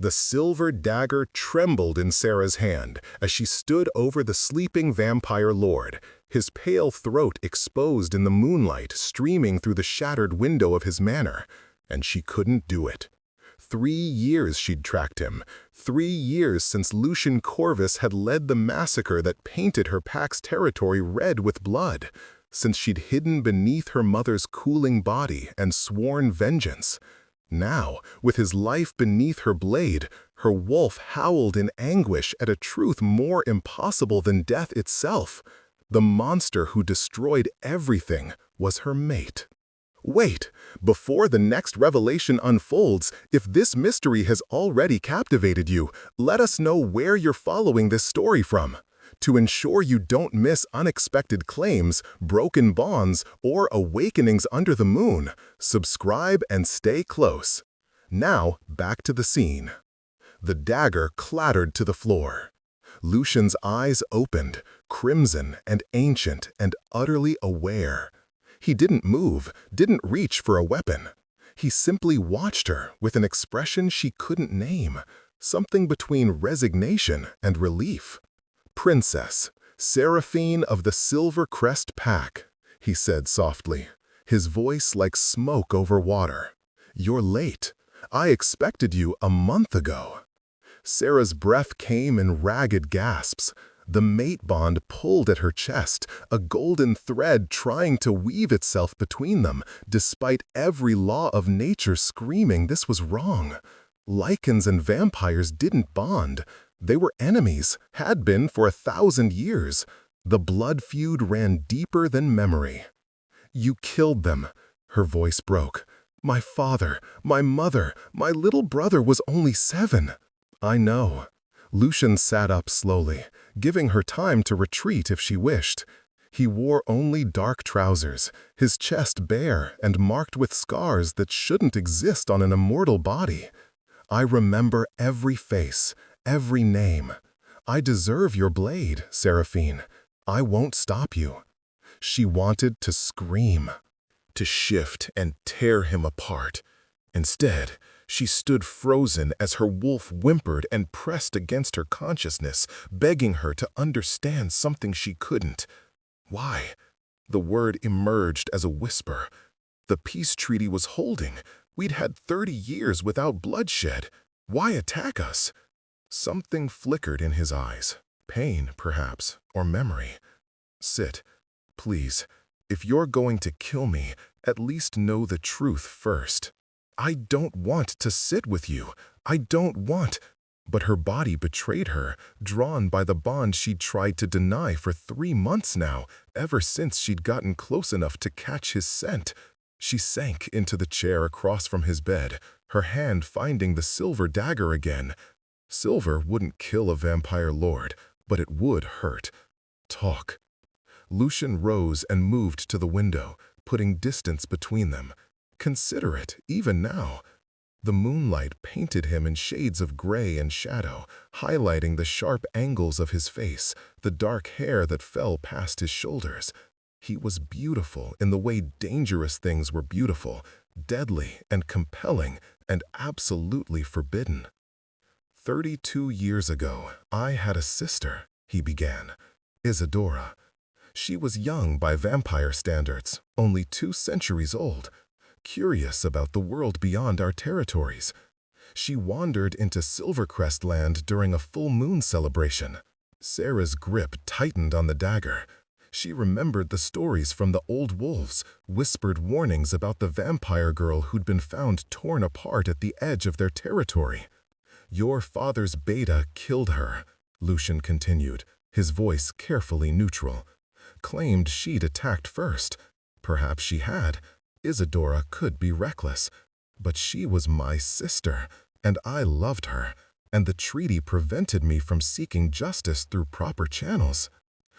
The silver dagger trembled in Sarah's hand as she stood over the sleeping vampire lord, his pale throat exposed in the moonlight streaming through the shattered window of his manor, and she couldn't do it. 3 years she'd tracked him, 3 years since Lycan Corvus had led the massacre that painted her pack's territory red with blood, since she'd hidden beneath her mother's cooling body and sworn vengeance. Now, with his life beneath her blade, her wolf howled in anguish at a truth more impossible than death itself. The monster who destroyed everything was her mate. Wait, before the next revelation unfolds, if this mystery has already captivated you, let us know where you're following this story from. To ensure you don't miss unexpected claims, broken bonds, or awakenings under the moon, subscribe and stay close. Now, back to the scene. The dagger clattered to the floor. Lucian's eyes opened, crimson and ancient and utterly aware. He didn't move, didn't reach for a weapon. He simply watched her with an expression she couldn't name, something between resignation and relief. "Princess, Seraphine of the Silver Crest Pack," he said softly, his voice like smoke over water. "You're late. I expected you a month ago." Sarah's breath came in ragged gasps. The mate bond pulled at her chest, a golden thread trying to weave itself between them, despite every law of nature screaming this was wrong. Lycans and vampires didn't bond. They were enemies, had been for 1,000 years. The blood feud ran deeper than memory. "You killed them," her voice broke. "My father, my mother, my little brother was only 7. "I know." Lucian sat up slowly, giving her time to retreat if she wished. He wore only dark trousers, his chest bare and marked with scars that shouldn't exist on an immortal body. "I remember every face, every name. I deserve your blade, Seraphine. I won't stop you." She wanted to scream, to shift and tear him apart. Instead, she stood frozen as her wolf whimpered and pressed against her consciousness, begging her to understand something she couldn't. "Why?" The word emerged as a whisper. "The peace treaty was holding. We'd had 30 years without bloodshed. Why attack us?" Something flickered in his eyes. Pain, perhaps, or memory. "Sit, please. If you're going to kill me, at least know the truth first." "I don't want to sit with you. I don't want—" But her body betrayed her, drawn by the bond she'd tried to deny for 3 months now, ever since she'd gotten close enough to catch his scent. She sank into the chair across from his bed, her hand finding the silver dagger again. Silver wouldn't kill a vampire lord, but it would hurt. "Talk." Lucian rose and moved to the window, putting distance between them. Considerate, even now. The moonlight painted him in shades of gray and shadow, highlighting the sharp angles of his face, the dark hair that fell past his shoulders. He was beautiful in the way dangerous things were beautiful, deadly and compelling, and absolutely forbidden. 32 years ago, I had a sister," he began, "Isadora. She was young by vampire standards, only 2 centuries old. Curious about the world beyond our territories. She wandered into Silvercrest land during a full moon celebration. Sarah's grip tightened on the dagger. She remembered the stories from the old wolves, whispered warnings about the vampire girl who'd been found torn apart at the edge of their territory. "Your father's beta killed her," Lucian continued, his voice carefully neutral. "Claimed she'd attacked first. Perhaps she had. Isadora could be reckless. But she was my sister, and I loved her, and the treaty prevented me from seeking justice through proper channels."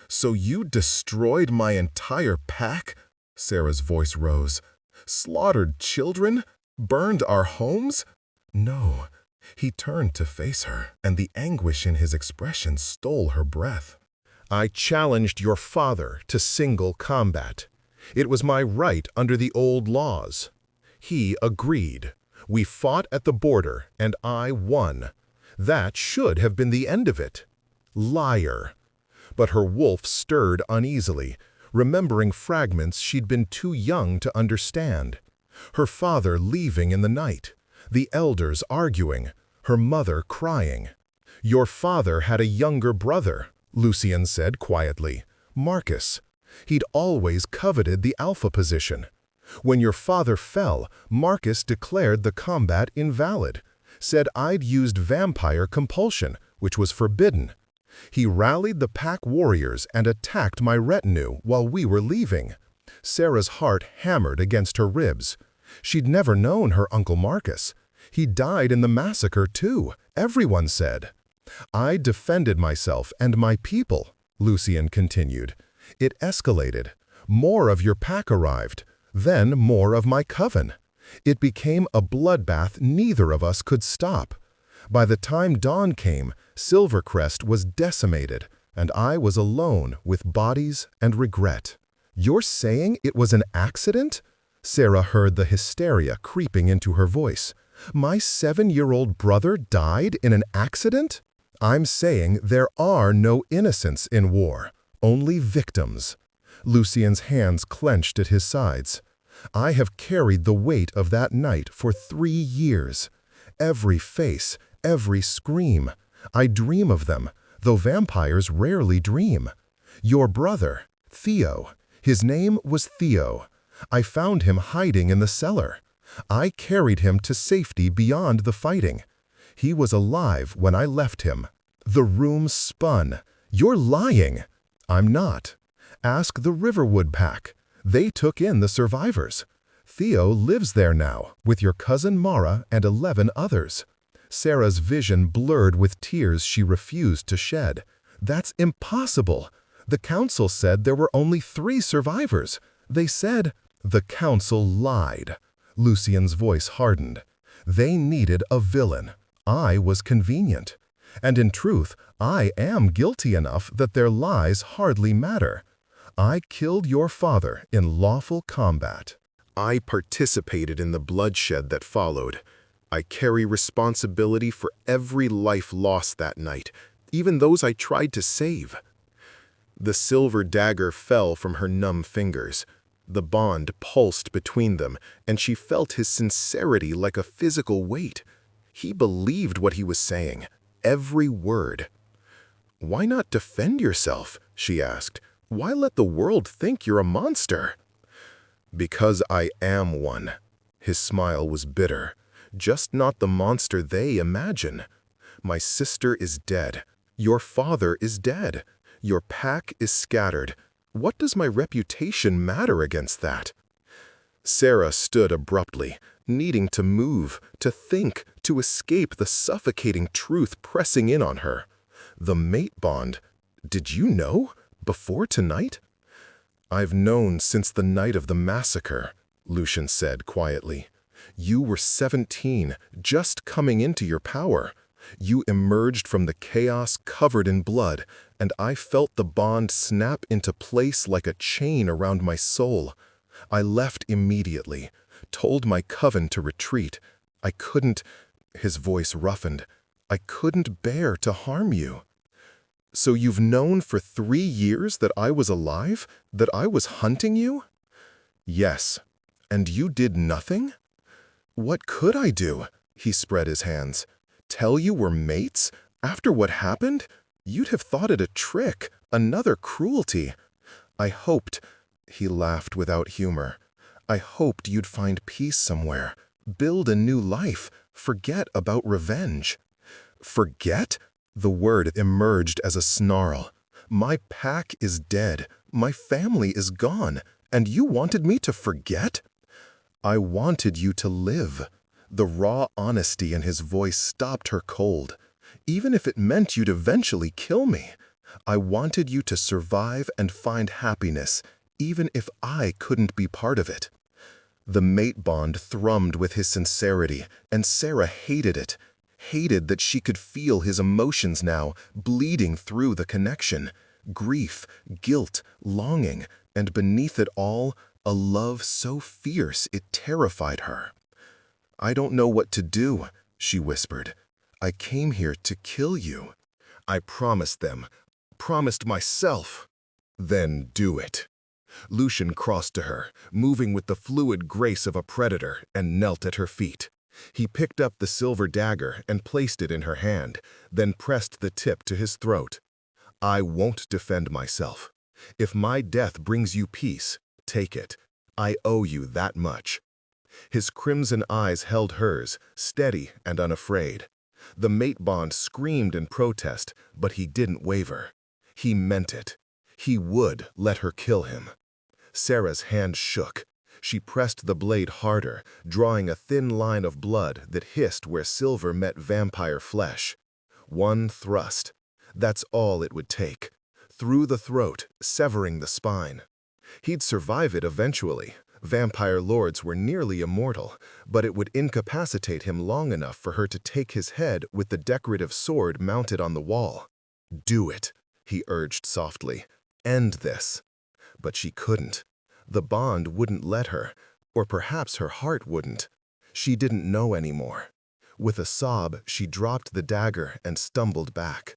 "So you destroyed my entire pack?" Sarah's voice rose. "Slaughtered children? Burned our homes?" "No." He turned to face her, and the anguish in his expression stole her breath. "I challenged your father to single combat. It was my right under the old laws. He agreed. We fought at the border, and I won. That should have been the end of it. Liar. But her wolf stirred uneasily, remembering fragments she'd been too young to understand. Her father leaving in the night, the elders arguing, her mother crying. "Your father had a younger brother," Lycan said quietly, "Marcus. He'd always coveted the alpha position. When your father fell, Marcus declared the combat invalid, said I'd used vampire compulsion, which was forbidden. He rallied the pack warriors and attacked my retinue while we were leaving." Sarah's heart hammered against her ribs. She'd never known her Uncle Marcus. He died in the massacre too, everyone said. "I defended myself and my people," Lycan continued. "It escalated. More of your pack arrived, then more of my coven. It became a bloodbath neither of us could stop. By the time dawn came, Silvercrest was decimated, and I was alone with bodies and regret." "You're saying it was an accident?" Sarah heard the hysteria creeping into her voice. "My 7-year-old brother died in an accident?" "I'm saying there are no innocents in war, only victims." Lycan's hands clenched at his sides. "I have carried the weight of that night for 3 years. Every face, every scream. I dream of them, though vampires rarely dream. Your brother, Theo. His name was Theo. I found him hiding in the cellar. I carried him to safety beyond the fighting. He was alive when I left him." The room spun. "You're lying." "I'm not. Ask the Riverwood pack. They took in the survivors. Theo lives there now, with your cousin Mara and 11 others." Sarah's vision blurred with tears she refused to shed. "That's impossible. The council said there were only 3 survivors. They said—" "The council lied." Lycan's voice hardened. "They needed a villain. I was convenient. And in truth, I am guilty enough that their lies hardly matter. I killed your father in lawful combat. I participated in the bloodshed that followed. I carry responsibility for every life lost that night, even those I tried to save." The silver dagger fell from her numb fingers. The bond pulsed between them, and she felt his sincerity like a physical weight. He believed what he was saying, every word. "Why not defend yourself?" she asked. "Why let the world think you're a monster?" "Because I am one." His smile was bitter. "Just not the monster they imagine. My sister is dead. Your father is dead. Your pack is scattered. What does my reputation matter against that?" Sarah stood abruptly, needing to move, to think, to escape the suffocating truth pressing in on her. The mate bond. Did you know? Before tonight? "I've known since the night of the massacre," Lycan said quietly. "You were 17, just coming into your power. You emerged from the chaos covered in blood, and I felt the bond snap into place like a chain around my soul. I left immediately, told my coven to retreat. I couldn't—" his voice roughened. "I couldn't bear to harm you." "So you've known for 3 years that I was alive? That I was hunting you?" "Yes. And you did nothing?" "What could I do?" He spread his hands. "Tell you we're mates? After what happened? You'd have thought it a trick, another cruelty. I hoped—" he laughed without humor. "I hoped you'd find peace somewhere, build a new life, forget about revenge." "Forget?" The word emerged as a snarl. "My pack is dead, my family is gone, and you wanted me to forget?" "I wanted you to live." The raw honesty in his voice stopped her cold. "Even if it meant you'd eventually kill me. I wanted you to survive and find happiness, even if I couldn't be part of it." The mate bond thrummed with his sincerity, and Sarah hated it. Hated that she could feel his emotions now, bleeding through the connection. Grief, guilt, longing, and beneath it all, a love so fierce it terrified her. I don't know what to do, she whispered. I came here to kill you. I promised them, promised myself. Then do it. Lucian crossed to her, moving with the fluid grace of a predator, and knelt at her feet. He picked up the silver dagger and placed it in her hand, then pressed the tip to his throat. I won't defend myself. If my death brings you peace, take it. I owe you that much. His crimson eyes held hers, steady and unafraid. The mate bond screamed in protest, but he didn't waver. He meant it. He would let her kill him. Sarah's hand shook. She pressed the blade harder, drawing a thin line of blood that hissed where silver met vampire flesh. One thrust. That's all it would take. Through the throat, severing the spine. He'd survive it eventually. Vampire lords were nearly immortal, but it would incapacitate him long enough for her to take his head with the decorative sword mounted on the wall. Do it, he urged softly. End this. But she couldn't. The bond wouldn't let her, or perhaps her heart wouldn't. She didn't know anymore. With a sob, she dropped the dagger and stumbled back.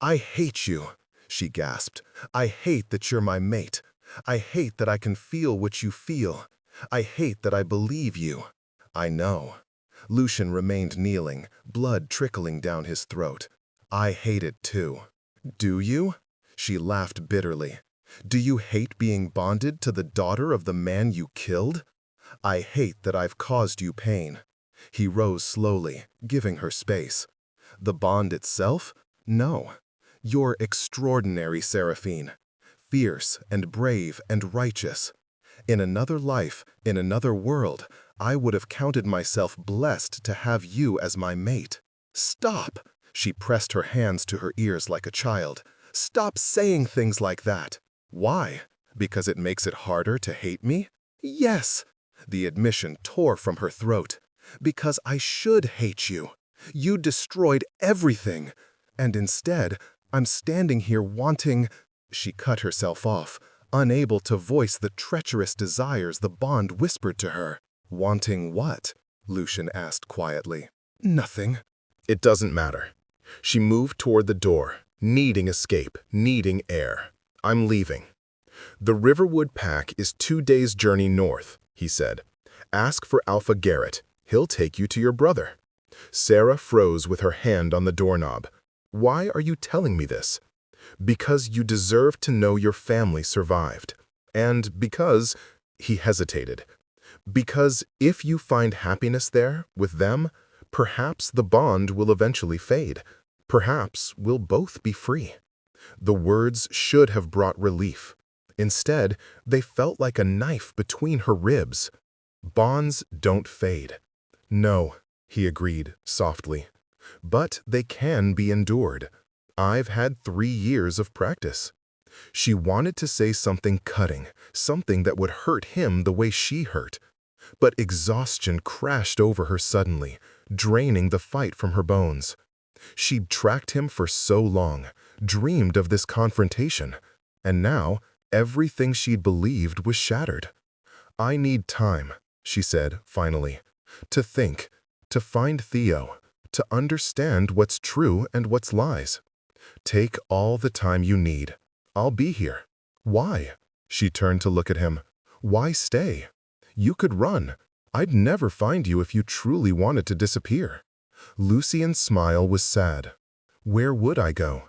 I hate you, she gasped. I hate that you're my mate. I hate that I can feel what you feel. I hate that I believe you. I know. Lucian remained kneeling, blood trickling down his throat. I hate it too. Do you? She laughed bitterly. Do you hate being bonded to the daughter of the man you killed? I hate that I've caused you pain. He rose slowly, giving her space. The bond itself? No. You're extraordinary, Seraphine. Fierce and brave and righteous. In another life, in another world, I would have counted myself blessed to have you as my mate. Stop! She pressed her hands to her ears like a child. Stop saying things like that. Why? Because it makes it harder to hate me? Yes. The admission tore from her throat. Because I should hate you. You destroyed everything. And instead, I'm standing here wanting... She cut herself off, unable to voice the treacherous desires the bond whispered to her. Wanting what? Lucian asked quietly. Nothing. It doesn't matter. She moved toward the door, needing escape, needing air. I'm leaving. The Riverwood Pack is 2 days' journey north, he said. Ask for Alpha Garrett. He'll take you to your brother. Sarah froze with her hand on the doorknob. Why are you telling me this? Because you deserve to know your family survived. And because, he hesitated, because if you find happiness there, with them, perhaps the bond will eventually fade. Perhaps we'll both be free. The words should have brought relief. Instead, they felt like a knife between her ribs. Bonds don't fade. No, he agreed softly. But they can be endured. I've had 3 years of practice. She wanted to say something cutting, something that would hurt him the way she hurt. But exhaustion crashed over her suddenly, draining the fight from her bones. She'd tracked him for so long, dreamed of this confrontation, and now everything she'd believed was shattered. I need time, she said finally, to think, to find Theo, to understand what's true and what's lies. Take all the time you need. I'll be here. Why? She turned to look at him. Why stay? You could run. I'd never find you if you truly wanted to disappear. Lucian's smile was sad. Where would I go?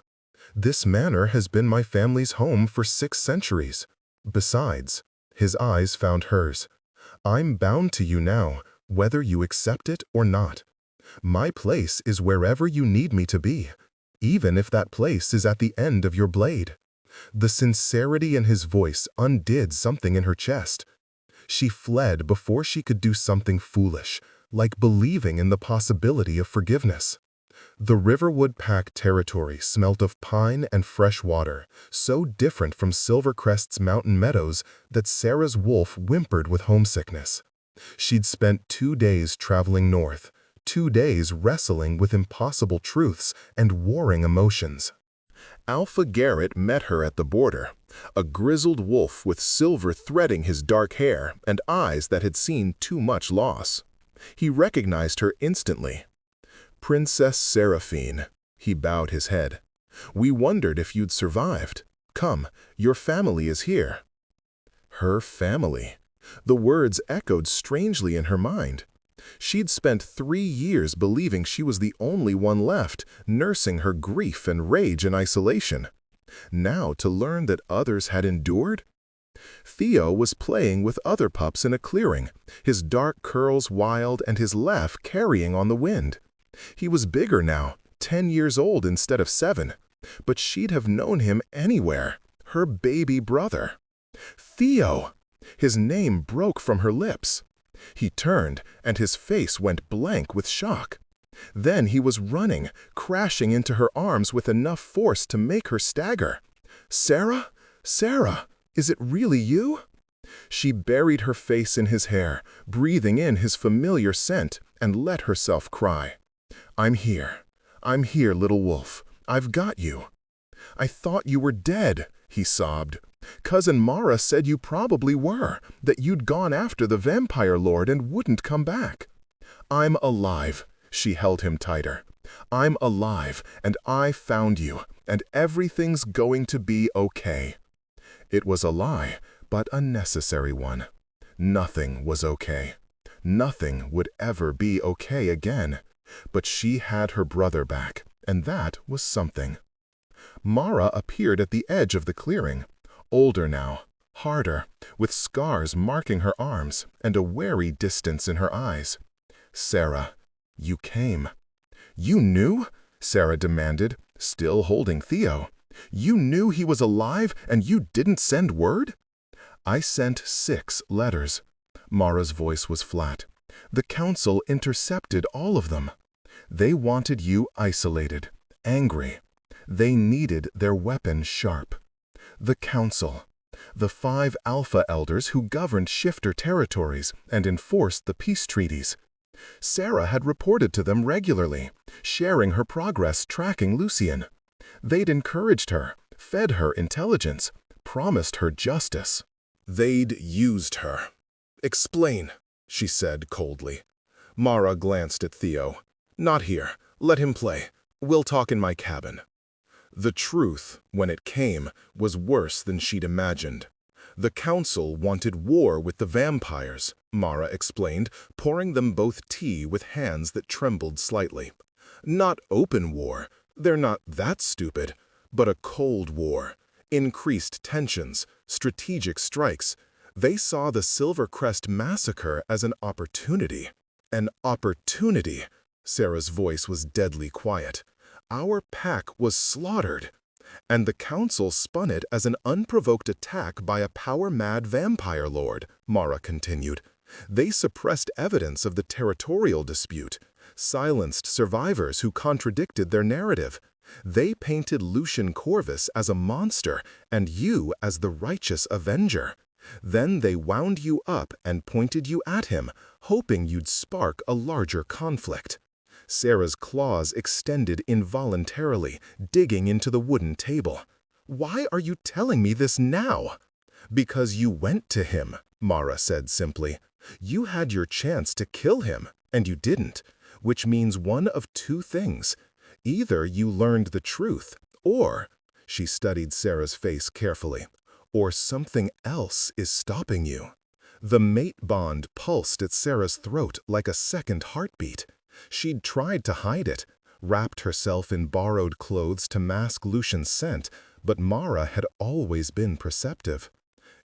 This manor has been my family's home for 6 centuries. Besides, his eyes found hers. I'm bound to you now, whether you accept it or not. My place is wherever you need me to be, even if that place is at the end of your blade. The sincerity in his voice undid something in her chest. She fled before she could do something foolish, like believing in the possibility of forgiveness. The Riverwood Pack territory smelt of pine and fresh water, so different from Silvercrest's mountain meadows that Sarah's wolf whimpered with homesickness. She'd spent 2 days traveling north, 2 days wrestling with impossible truths and warring emotions. Alpha Garrett met her at the border, a grizzled wolf with silver threading his dark hair and eyes that had seen too much loss. He recognized her instantly. "Princess Seraphine." He bowed his head. "We wondered if you'd survived. Come, your family is here." Her family. The words echoed strangely in her mind. She'd spent 3 years believing she was the only one left, nursing her grief and rage in isolation. Now to learn that others had endured? Theo was playing with other pups in a clearing, his dark curls wild and his laugh carrying on the wind. He was bigger now, 10 years old instead of 7, but she'd have known him anywhere, her baby brother. Theo! His name broke from her lips. He turned, and his face went blank with shock. Then he was running, crashing into her arms with enough force to make her stagger. "Sarah? Sarah, is it really you?" She buried her face in his hair, breathing in his familiar scent, and let herself cry. "I'm here. I'm here, little wolf. I've got you." "I thought you were dead," he sobbed. "Cousin Mara said you probably were, that you'd gone after the vampire lord and wouldn't come back." "I'm alive." She held him tighter. "I'm alive, and I found you, and everything's going to be okay." It was a lie, but a necessary one. Nothing was okay. Nothing would ever be okay again. But she had her brother back, and that was something. Mara appeared at the edge of the clearing, older now, harder, with scars marking her arms and a wary distance in her eyes. "Sarah, you came." "You knew?" Sarah demanded, still holding Theo. "You knew he was alive and you didn't send word?" "I sent 6 letters." Mara's voice was flat. "The council intercepted all of them. They wanted you isolated, angry. They needed their weapon sharp. The council. The 5 alpha elders who governed shifter territories and enforced the peace treaties. Sarah had reported to them regularly, sharing her progress tracking Lycan. They'd encouraged her, fed her intelligence, promised her justice. They'd used her. "Explain," she said coldly. Mara glanced at Theo. "Not here. Let him play. We'll talk in my cabin." The truth, when it came, was worse than she'd imagined. The council wanted war with the vampires, Mara explained, pouring them both tea with hands that trembled slightly. Not open war, they're not that stupid, but a cold war. Increased tensions, strategic strikes. They saw the Silvercrest massacre as an opportunity. An opportunity. Sarah's voice was deadly quiet. Our pack was slaughtered. And the council spun it as an unprovoked attack by a power-mad vampire lord, Mara continued. They suppressed evidence of the territorial dispute, silenced survivors who contradicted their narrative. They painted Lucian Corvus as a monster and you as the righteous avenger. Then they wound you up and pointed you at him, hoping you'd spark a larger conflict. Sarah's claws extended involuntarily, digging into the wooden table. "Why are you telling me this now?" "Because you went to him," Mara said simply. "You had your chance to kill him, and you didn't, which means one of 2 things. Either you learned the truth, or," she studied Sarah's face carefully, "or something else is stopping you." The mate bond pulsed at Sarah's throat like a second heartbeat. She'd tried to hide it, wrapped herself in borrowed clothes to mask Lucian's scent, but Mara had always been perceptive.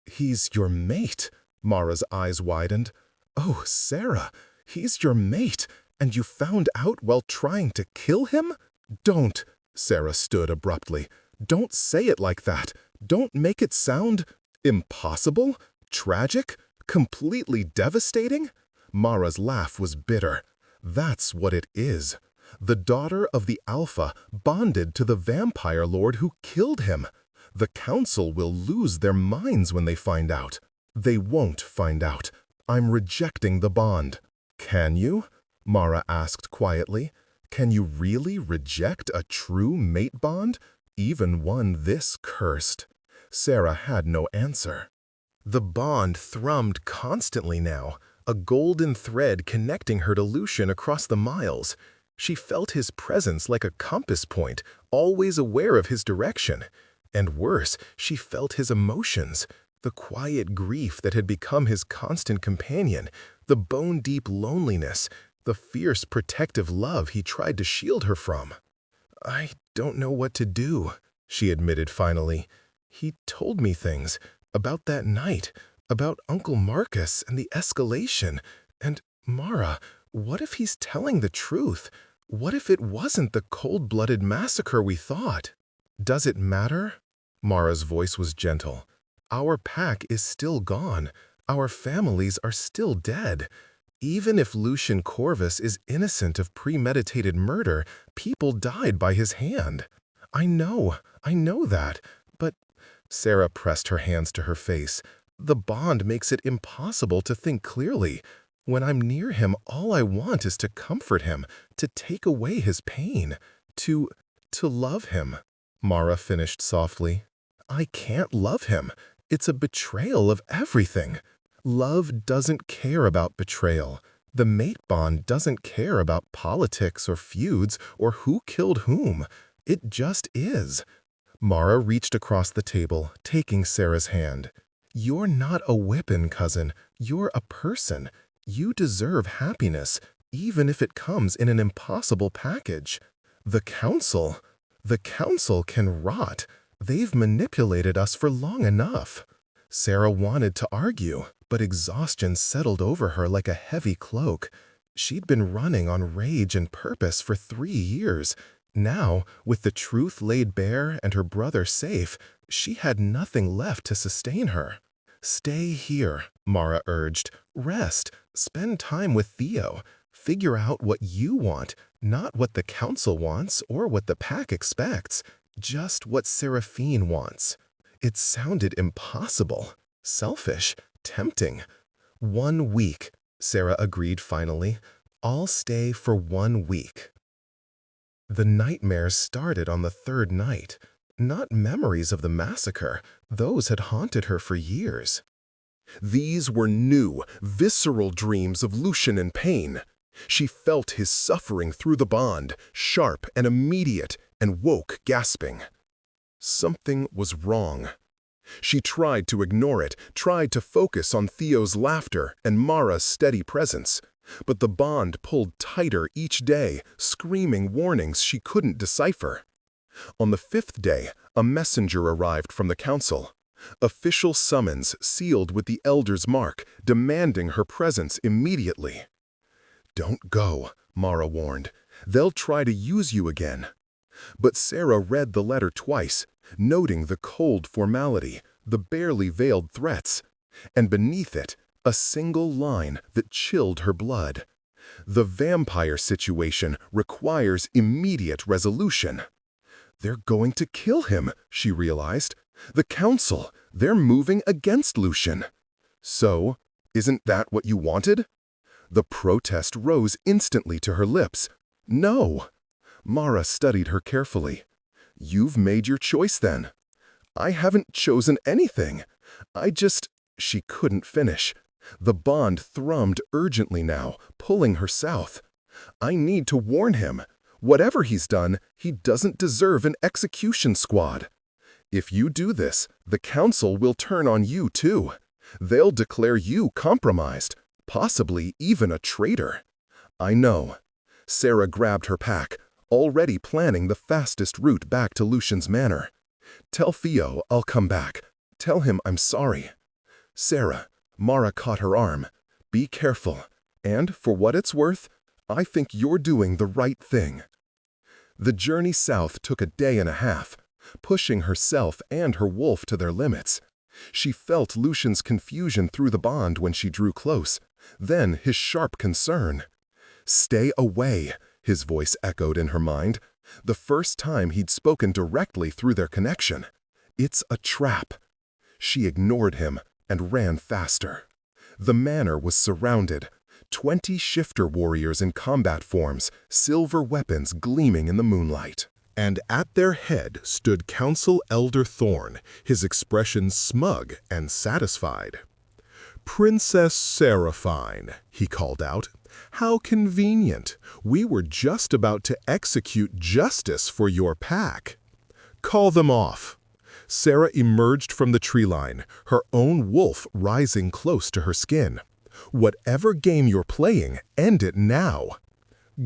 "He's your mate," Mara's eyes widened. "Oh, Sarah, he's your mate, and you found out while trying to kill him?" "Don't," Sarah stood abruptly. "Don't say it like that. Don't make it sound impossible, tragic, completely devastating." Mara's laugh was bitter. "That's what it is. The daughter of the Alpha bonded to the vampire lord who killed him. The council will lose their minds when they find out." "They won't find out. I'm rejecting the bond." "Can you?" Mara asked quietly. "Can you really reject a true mate bond, even one this cursed?" Sarah had no answer. The bond thrummed constantly now, a golden thread connecting her to Lucian across the miles. She felt his presence like a compass point, always aware of his direction. And worse, she felt his emotions, the quiet grief that had become his constant companion, the bone-deep loneliness, the fierce protective love he tried to shield her from. "I don't know what to do," she admitted finally. "He told me things about that night, about Uncle Marcus and the escalation. And, Mara, what if he's telling the truth? What if it wasn't the cold-blooded massacre we thought?" "Does it matter?" Mara's voice was gentle. "Our pack is still gone. Our families are still dead. Even if Lucian Corvus is innocent of premeditated murder, people died by his hand. I know that, but—" Sarah pressed her hands to her face. "The bond makes it impossible to think clearly. When I'm near him, all I want is to comfort him, to take away his pain, to love him." Mara finished softly. "I can't love him. It's a betrayal of everything. Love doesn't care about betrayal. The mate bond doesn't care about politics or feuds or who killed whom. It just is." Mara reached across the table, taking Sarah's hand. "You're not a weapon, cousin. You're a person. You deserve happiness, even if it comes in an impossible package. The council can rot. They've manipulated us for long enough." Sarah wanted to argue, but exhaustion settled over her like a heavy cloak. She'd been running on rage and purpose for 3 years. Now, with the truth laid bare and her brother safe, she had nothing left to sustain her. "Stay here," Mara urged. "Rest. Spend time with Theo. Figure out what you want, not what the council wants or what the pack expects, just what Seraphine wants." It sounded impossible, selfish, tempting. "1 week," Sarah agreed finally. "I'll stay for 1 week." The nightmares started on the 3rd night. Not memories of the massacre. Those had haunted her for years. These were new, visceral dreams of Lucian in pain. She felt his suffering through the bond, sharp and immediate, and woke gasping. Something was wrong. She tried to ignore it, tried to focus on Theo's laughter and Mara's steady presence. But the bond pulled tighter each day, screaming warnings she couldn't decipher. On the 5th day, a messenger arrived from the council. Official summons sealed with the elder's mark, demanding her presence immediately. "Don't go," Mara warned. "They'll try to use you again." But Sarah read the letter twice, noting the cold formality, the barely veiled threats, and beneath it, a single line that chilled her blood. "The vampire situation requires immediate resolution." They're going to kill him, she realized. The council, they're moving against Lucian. So, isn't that what you wanted? The protest rose instantly to her lips. "No." Mara studied her carefully. "You've made your choice then." "I haven't chosen anything. She couldn't finish. The bond thrummed urgently now, pulling her south. "I need to warn him. Whatever he's done, he doesn't deserve an execution squad. If you do this, the council will turn on you too. They'll declare you compromised, possibly even a traitor." "I know." Sarah grabbed her pack, already planning the fastest route back to Lucian's manor. "Tell Theo I'll come back. Tell him I'm sorry." "Sarah," Mara caught her arm. "Be careful. And, for what it's worth, I think you're doing the right thing." The journey south took a day and a half, pushing herself and her wolf to their limits. She felt Lucian's confusion through the bond when she drew close, then his sharp concern. "Stay away," his voice echoed in her mind, the first time he'd spoken directly through their connection. "It's a trap." She ignored him and ran faster. The manor was surrounded. 20 shifter warriors in combat forms, silver weapons gleaming in the moonlight. And at their head stood Council Elder Thorn, his expression smug and satisfied. "Princess Seraphine," he called out. "How convenient. We were just about to execute justice for your pack. Call them off." Sarah emerged from the tree line, her own wolf rising close to her skin. "Whatever game you're playing, end it now."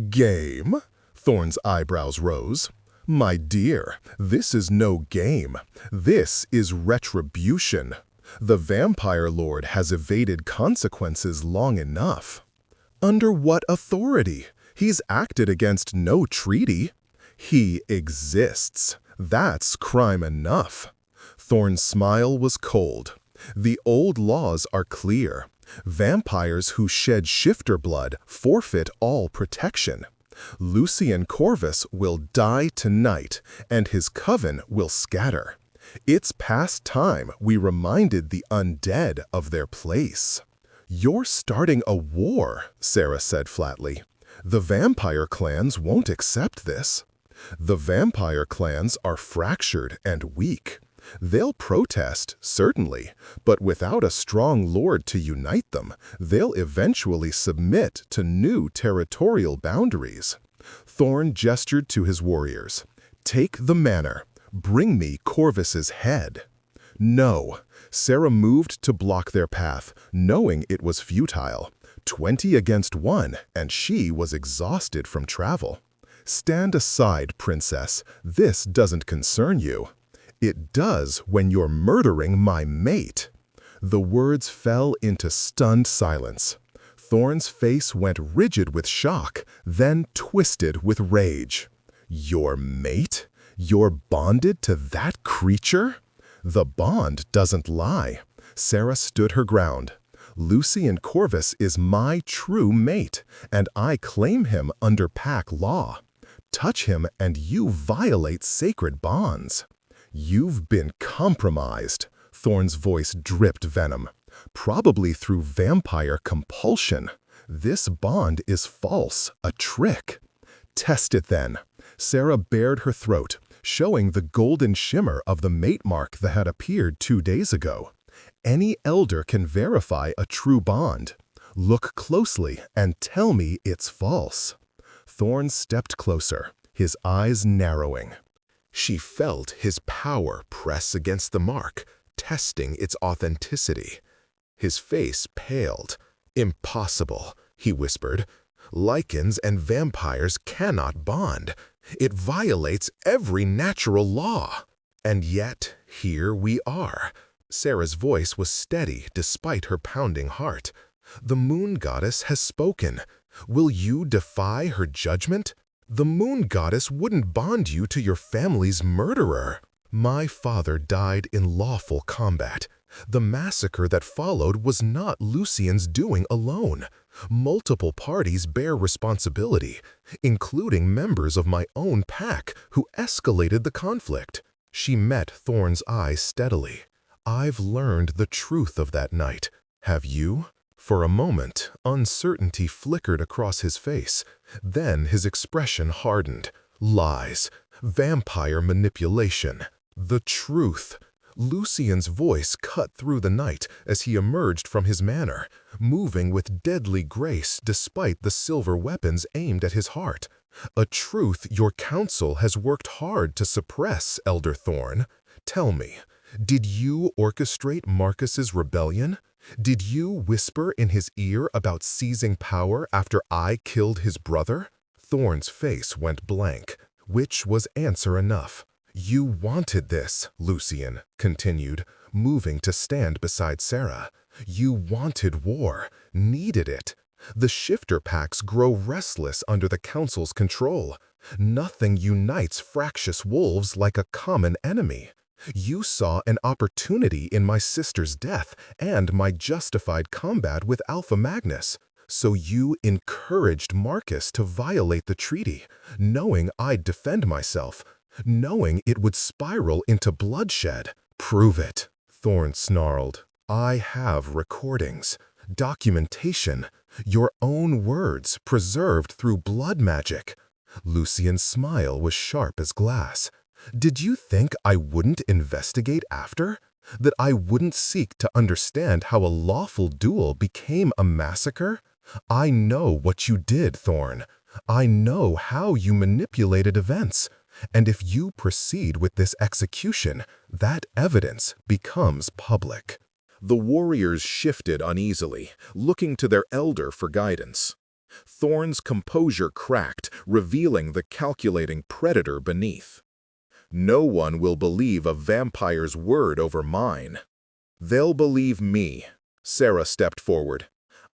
"Game?" Thorn's eyebrows rose. "My dear, this is no game. This is retribution. The Vampire Lord has evaded consequences long enough." "Under what authority? He's acted against no treaty." "He exists. That's crime enough." Thorn's smile was cold. "The old laws are clear. Vampires who shed shifter blood forfeit all protection. Lycan Corvus will die tonight, and his coven will scatter. It's past time we reminded the undead of their place." "You're starting a war," Sarah said flatly. "The vampire clans won't accept this." "The vampire clans are fractured and weak. They'll protest, certainly, but without a strong lord to unite them, they'll eventually submit to new territorial boundaries." Thorn gestured to his warriors. "Take the manor. Bring me Corvus's head." "No." Sarah moved to block their path, knowing it was futile. 20 against 1, and she was exhausted from travel. "Stand aside, princess. This doesn't concern you." "It does when you're murdering my mate." The words fell into stunned silence. Thorn's face went rigid with shock, then twisted with rage. "Your mate? You're bonded to that creature?" "The bond doesn't lie." Sarah stood her ground. "Lycan Corvus is my true mate, and I claim him under pack law. Touch him and you violate sacred bonds." "You've been compromised." Thorn's voice dripped venom. "Probably through vampire compulsion. This bond is false, a trick." "Test it then." Sarah bared her throat, showing the golden shimmer of the mate mark that had appeared 2 days ago. "Any elder can verify a true bond. Look closely and tell me it's false." Thorn stepped closer, his eyes narrowing. She felt his power press against the mark, testing its authenticity. His face paled. "Impossible," he whispered. "Lycans and vampires cannot bond. It violates every natural law." "And yet, here we are." Sarah's voice was steady despite her pounding heart. "The moon goddess has spoken. Will you defy her judgment? The moon goddess wouldn't bond you to your family's murderer." "My father died in lawful combat. The massacre that followed was not Lycan's doing alone. Multiple parties bear responsibility, including members of my own pack who escalated the conflict." She met Thorn's eyes steadily. "I've learned the truth of that night. Have you?" For a moment, uncertainty flickered across his face. Then his expression hardened. "Lies. Vampire manipulation. The truth." Lycan's voice cut through the night as he emerged from his manor, moving with deadly grace despite the silver weapons aimed at his heart. "A truth your council has worked hard to suppress, Elder Thorn. Tell me, did you orchestrate Marcus's rebellion? Did you whisper in his ear about seizing power after I killed his brother?" Thorn's face went blank, which was answer enough. "You wanted this," Lycan continued, moving to stand beside Sarah. "You wanted war, needed it. The shifter packs grow restless under the council's control. Nothing unites fractious wolves like a common enemy. You saw an opportunity in my sister's death and my justified combat with Alpha Magnus. So you encouraged Marcus to violate the treaty, knowing I'd defend myself, knowing it would spiral into bloodshed. Prove it." Thorn snarled. "I have recordings, documentation, your own words preserved through blood magic." Lycan's smile was sharp as glass. "Did you think I wouldn't investigate after? That I wouldn't seek to understand how a lawful duel became a massacre? I know what you did, Thorn. I know how you manipulated events. And if you proceed with this execution, that evidence becomes public." The warriors shifted uneasily, looking to their elder for guidance. Thorn's composure cracked, revealing the calculating predator beneath. "No one will believe a vampire's word over mine. They'll believe me." Sarah stepped forward.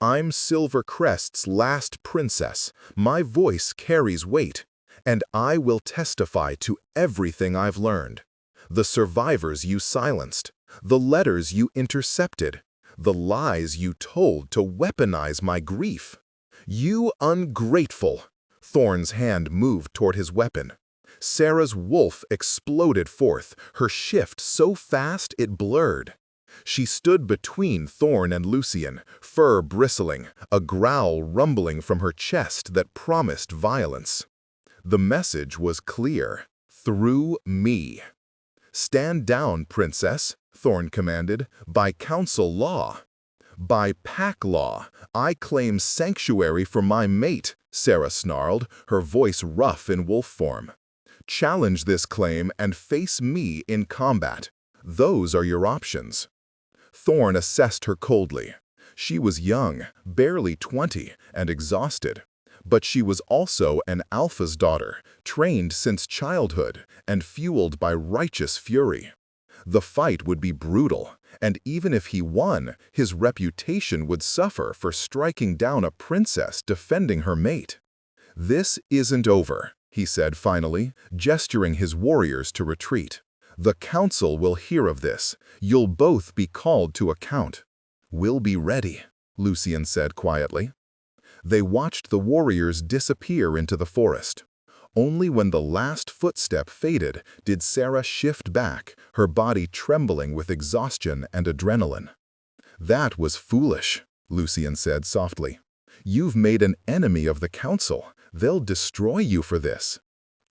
"I'm Silvercrest's last princess. My voice carries weight, and I will testify to everything I've learned. The survivors you silenced, the letters you intercepted, the lies you told to weaponize my grief. You ungrateful!" Thorn's hand moved toward his weapon. Sarah's wolf exploded forth, her shift so fast it blurred. She stood between Thorn and Lycan, fur bristling, a growl rumbling from her chest that promised violence. The message was clear: through me. "Stand down, princess," Thorn commanded, "by council law." "By pack law, I claim sanctuary for my mate," Sarah snarled, her voice rough in wolf form. "Challenge this claim and face me in combat. Those are your options." Thorn assessed her coldly. She was young, barely 20, and exhausted. But she was also an alpha's daughter, trained since childhood and fueled by righteous fury. The fight would be brutal, and even if he won, his reputation would suffer for striking down a princess defending her mate. "This isn't over," he said finally, gesturing his warriors to retreat. "The council will hear of this. You'll both be called to account." "We'll be ready," Lycan said quietly. They watched the warriors disappear into the forest. Only when the last footstep faded did Sarah shift back, her body trembling with exhaustion and adrenaline. "That was foolish," Lycan said softly. "You've made an enemy of the council. They'll destroy you for this."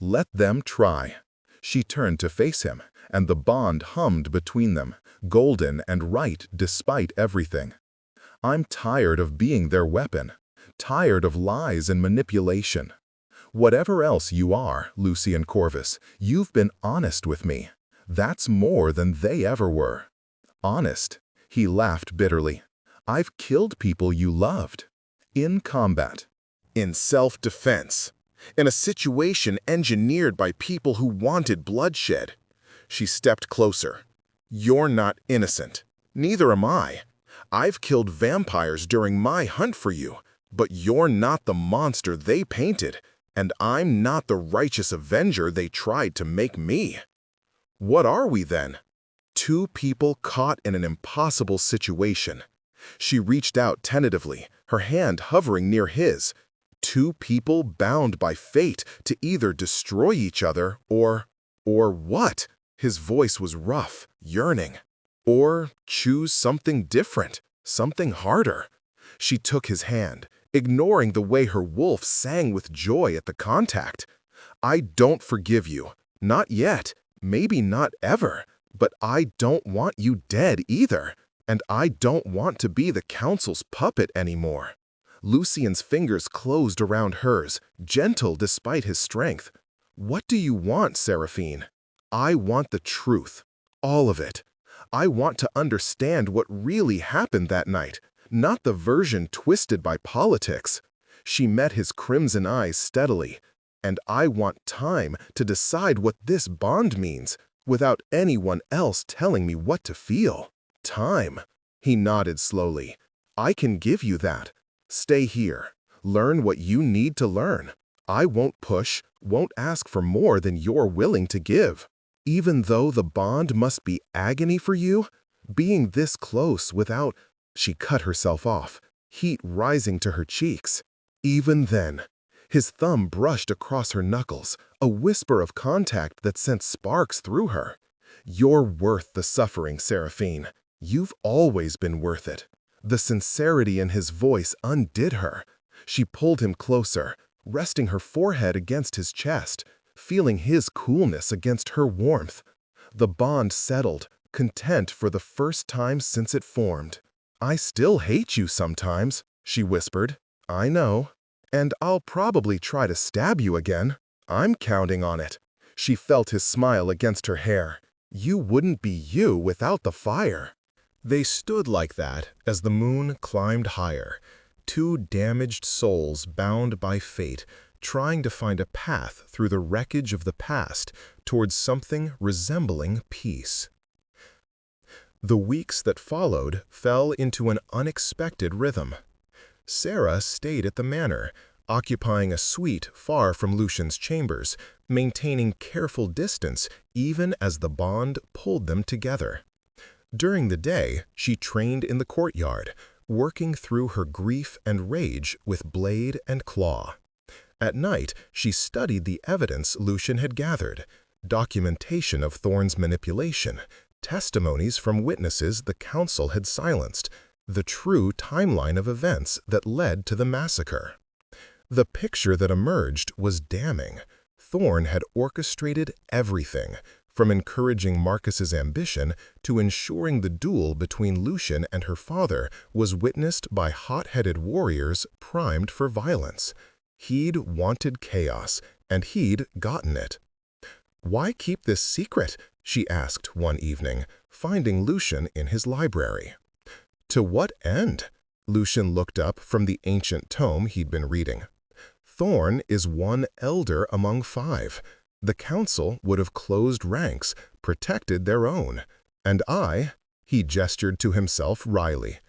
"Let them try." She turned to face him, and the bond hummed between them, golden and right despite everything. "I'm tired of being their weapon, tired of lies and manipulation. Whatever else you are, Lycan Corvus, you've been honest with me. That's more than they ever were." "Honest?" He laughed bitterly. "I've killed people you loved. In combat. In self-defense. In a situation engineered by people who wanted bloodshed." She stepped closer. "You're not innocent. Neither am I. I've killed vampires during my hunt for you, but you're not the monster they painted, and I'm not the righteous avenger they tried to make me. What are we then? Two people caught in an impossible situation." She reached out tentatively, her hand hovering near his. "Two people bound by fate to either destroy each other or what?" His voice was rough, yearning. "Or choose something different, something harder." She took his hand, ignoring the way her wolf sang with joy at the contact. "I don't forgive you. Not yet. Maybe not ever. But I don't want you dead either. And I don't want to be the council's puppet anymore." Lycan's fingers closed around hers, gentle despite his strength. "What do you want, Seraphine?" "I want the truth. All of it. I want to understand what really happened that night, not the version twisted by politics." She met his crimson eyes steadily. "And I want time to decide what this bond means, without anyone else telling me what to feel." "Time." He nodded slowly. "I can give you that. Stay here. Learn what you need to learn. I won't push, won't ask for more than you're willing to give. Even though the bond must be agony for you, being this close without—" She cut herself off, heat rising to her cheeks. "Even then." His thumb brushed across her knuckles, a whisper of contact that sent sparks through her. "You're worth the suffering, Seraphine. You've always been worth it." The sincerity in his voice undid her. She pulled him closer, resting her forehead against his chest, feeling his coolness against her warmth. The bond settled, content for the first time since it formed. "I still hate you sometimes," she whispered. "I know. And I'll probably try to stab you again. I'm counting on it." She felt his smile against her hair. "You wouldn't be you without the fire." They stood like that as the moon climbed higher, two damaged souls bound by fate, trying to find a path through the wreckage of the past towards something resembling peace. The weeks that followed fell into an unexpected rhythm. Sarah stayed at the manor, occupying a suite far from Lucian's chambers, maintaining careful distance even as the bond pulled them together. During the day, she trained in the courtyard, working through her grief and rage with blade and claw. At night, she studied the evidence Lucian had gathered, documentation of Thorne's manipulation, testimonies from witnesses the council had silenced, the true timeline of events that led to the massacre. The picture that emerged was damning. Thorne had orchestrated everything, from encouraging Marcus's ambition to ensuring the duel between Lucian and her father was witnessed by hot-headed warriors primed for violence. He'd wanted chaos, and he'd gotten it. "Why keep this secret?" she asked one evening, finding Lucian in his library. "To what end?" Lucian looked up from the ancient tome he'd been reading. "Thorne is one elder among 5. The council would have closed ranks, protected their own. And he gestured to himself wryly,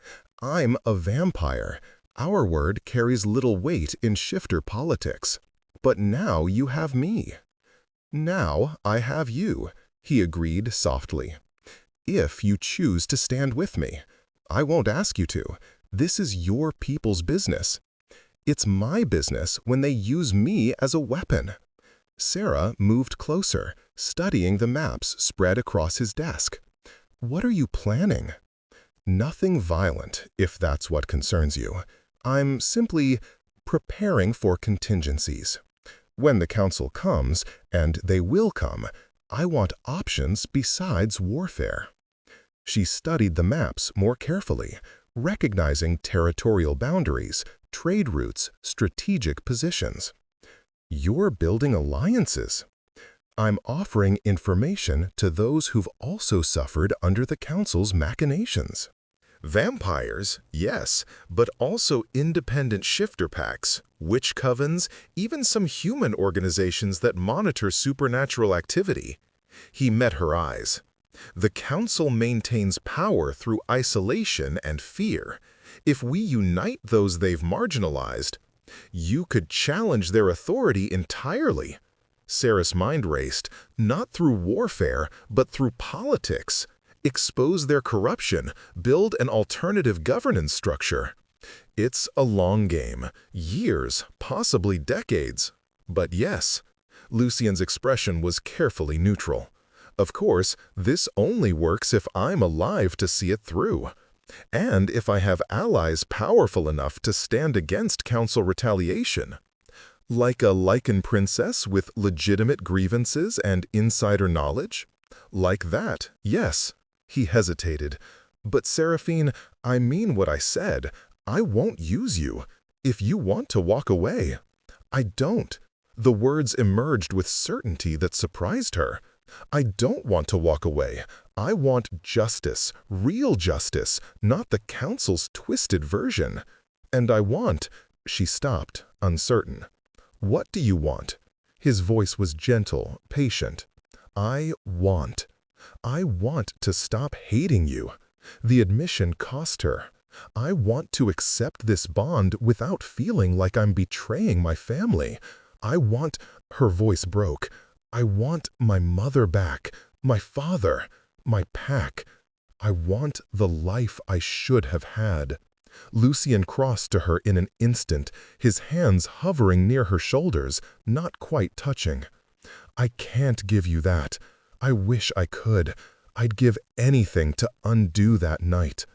"I'm a vampire. Our word carries little weight in shifter politics. But now you have me." "Now I have you," he agreed softly. "If you choose to stand with me. I won't ask you to. This is your people's business. It's my business when they use me as a weapon." Sarah moved closer, studying the maps spread across his desk. "What are you planning?" "Nothing violent, if that's what concerns you. I'm simply preparing for contingencies. When the council comes, and they will come, I want options besides warfare." She studied the maps more carefully, recognizing territorial boundaries, trade routes, strategic positions. "You're building alliances." "I'm offering information to those who've also suffered under the council's machinations." "Vampires, yes, but also independent shifter packs, witch covens, even some human organizations that monitor supernatural activity." He met her eyes. "The council maintains power through isolation and fear. If we unite those they've marginalized, you could challenge their authority entirely." Sarah's mind raced, not through warfare, but through politics. Expose their corruption, build an alternative governance structure. It's a long game, years, possibly decades. But yes, Lucian's expression was carefully neutral. "Of course, this only works if I'm alive to see it through. And if I have allies powerful enough to stand against council retaliation. Like a Lycan princess with legitimate grievances and insider knowledge? Like that, yes." He hesitated. "But Seraphine, I mean what I said. I won't use you. If you want to walk away." "I don't." The words emerged with certainty that surprised her. "I don't want to walk away. I want justice, real justice, not the council's twisted version. And I want—" She stopped, uncertain. "What do you want?" His voice was gentle, patient. I want to stop hating you." The admission cost her. "I want to accept this bond without feeling like I'm betraying my family. I want—" Her voice broke. "I want my mother back, my father, my pack. I want the life I should have had." Lucian crossed to her in an instant, his hands hovering near her shoulders, not quite touching. "I can't give you that. I wish I could. I'd give anything to undo that night."